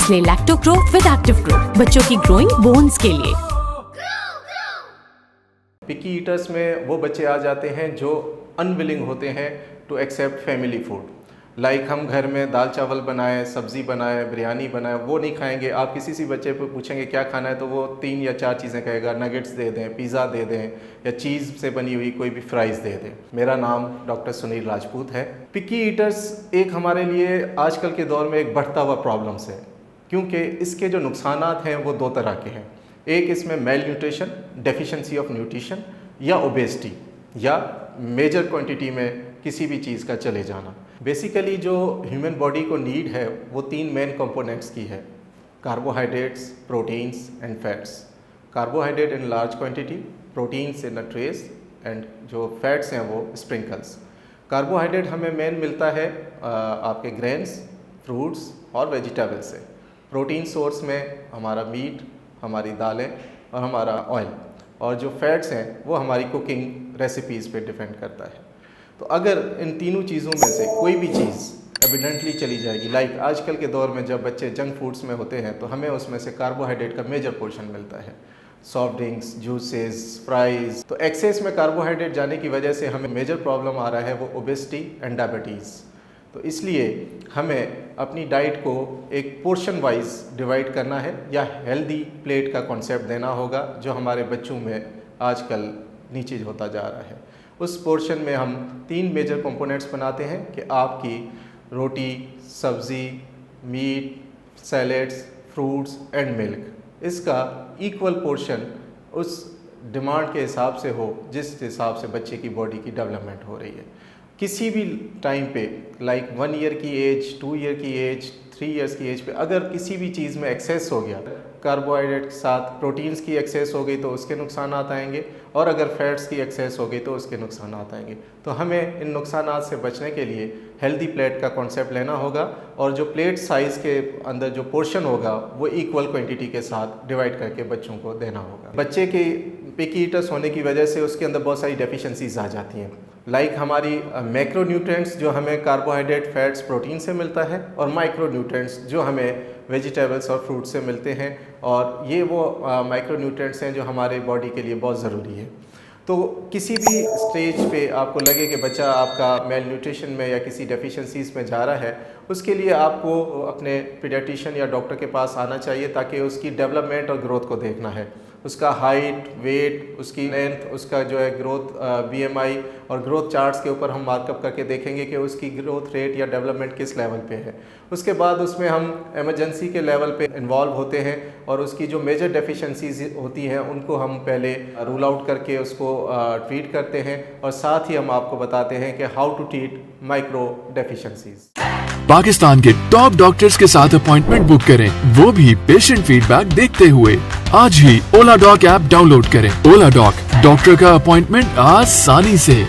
Nestle lacto grow with active grow, बच्चों की growing bones के लिए। पिकी ईटर्स में वो बच्चे आ जाते हैं जो अनविलिंग होते हैं to accept family food. Like हम घर में दाल चावल बनाएं, सब्ज़ी बनाएं, बिरयानी बनाएं, वो नहीं खाएंगे। आप किसी सी बच्चे को पूछेंगे क्या खाना है तो वो 3 या 4 चीज़ें कहेगा। नगेट्स दे दें, पिज़्ज़ा दे दें या चीज़ से बनी हुई कोई भी फ्राइज़ दे दें। मेरा नाम डॉक्टर सुनील राजपूत है। पिकी ईटर्स एक हमारे लिए आजकल के दौर में एक बढ़ता हुआ प्रॉब्लम्स है, क्योंकि इसके जो नुकसानात हैं वो 2 तरह के हैं। एक इसमें mail nutrition, deficiency of nutrition या ओबेसिटी या मेजर क्वांटिटी में किसी भी चीज़ का चले जाना। बेसिकली जो ह्यूमन बॉडी को नीड है वो 3 मेन कंपोनेंट्स की है: carbohydrates, proteins and fats. Carbohydrate in large quantity, proteins in a trace and जो फैट्स हैं वो स्प्रिंकल्स। कार्बोहाइड्रेट हमें मेन मिलता है आपके ग्रेन्स, फ्रूट्स और वेजिटेबल्स से। प्रोटीन सोर्स में हमारा मीट, हमारी दालें और हमारा ऑयल, और जो फैट्स हैं वो हमारी कुकिंग रेसिपीज़ पे डिपेंड करता है। तो अगर इन तीनों चीज़ों में से कोई भी चीज़ एविडेंटली चली जाएगी, लाइक आजकल के दौर में जब बच्चे जंक फूड्स में होते हैं तो हमें उसमें से कार्बोहाइड्रेट का मेजर पोर्शन मिलता है। Soft drinks, juices, fries. तो एक्सेस में कार्बोहाइड्रेट जाने की वजह से हमें मेजर प्रॉब्लम आ रहा है वो ओबेसिटी एंड डायबिटीज़। तो इसलिए हमें अपनी डाइट को एक पोर्शन वाइज डिवाइड करना है या हेल्दी प्लेट का कॉन्सेप्ट देना होगा, जो हमारे बच्चों में आजकल नीचे होता जा रहा है। उस पोर्शन में हम 3 मेजर कंपोनेंट्स बनाते हैं कि आपकी रोटी, सब्ज़ी, meat, salads, fruits and milk, इसका इक्वल पोर्शन उस डिमांड के हिसाब से हो जिस हिसाब से बच्चे की बॉडी की डेवलपमेंट हो रही है। किसी भी टाइम पे लाइक 1 ईयर की एज, 2 ईयर की एज, 3 ईयर्स की एज पे अगर किसी भी चीज़ में एक्सेस हो गया, कार्बोहाइड्रेट के साथ प्रोटीन्स की एक्सेस हो गई तो उसके नुकसानात आएंगे, और अगर फैट्स की एक्सेस हो गई तो उसके नुकसानात आएंगे। तो हमें इन नुकसानात से बचने के लिए हेल्दी प्लेट का कॉन्सेप्ट लेना होगा, और जो प्लेट साइज़ के अंदर जो पोर्शन होगा वो इक्वल क्वांटिटी के साथ डिवाइड करके बच्चों को देना होगा। बच्चे के पिकी ईटर्स होने की वजह से उसके अंदर बहुत सारी डेफिशिएंसीज आ जाती हैं, लाइक हमारी मैक्रो न्यूट्रिएंट्स जो हमें कार्बोहाइड्रेट, फैट्स, प्रोटीन से मिलता है, और माइक्रो न्यूट्रिएंट्स जो हमें वेजिटेबल्स और फ्रूट से मिलते हैं। और ये वो माइक्रो न्यूट्रिएंट्स हैं जो हमारे बॉडी के लिए बहुत ज़रूरी है। तो किसी भी स्टेज पे आपको लगे कि बच्चा आपका मेल न्यूट्रिशन में या किसी डेफिशिएंसीज में जा रहा है, उसके लिए आपको अपने पीडियाट्रिशियन या डॉक्टर के पास आना चाहिए, ताकि उसकी डेवलपमेंट और ग्रोथ को देखना है। उसका हाइट, वेट, उसकी लेंथ, उसका जो है ग्रोथ BMI और ग्रोथ चार्ट्स के ऊपर हम मार्कअप करके देखेंगे कि उसकी ग्रोथ रेट या डेवलपमेंट किस लेवल पे है। उसके बाद उसमें हम इमरजेंसी के लेवल पे इन्वॉल्व होते हैं, और उसकी जो मेजर डेफिशिएंसीज होती हैं उनको हम पहले रूल आउट करके उसको ट्रीट करते हैं, और साथ ही हम आपको बताते हैं कि how to treat micro deficiencies. Pakistan के टॉप डॉक्टर्स के साथ अपॉइंटमेंट बुक करें, वो भी पेशेंट फीडबैक देखते हुए। आज ही ओला डॉक ऐप डाउनलोड करें। ओला डॉक, डॉक्टर का अपॉइंटमेंट आसानी से।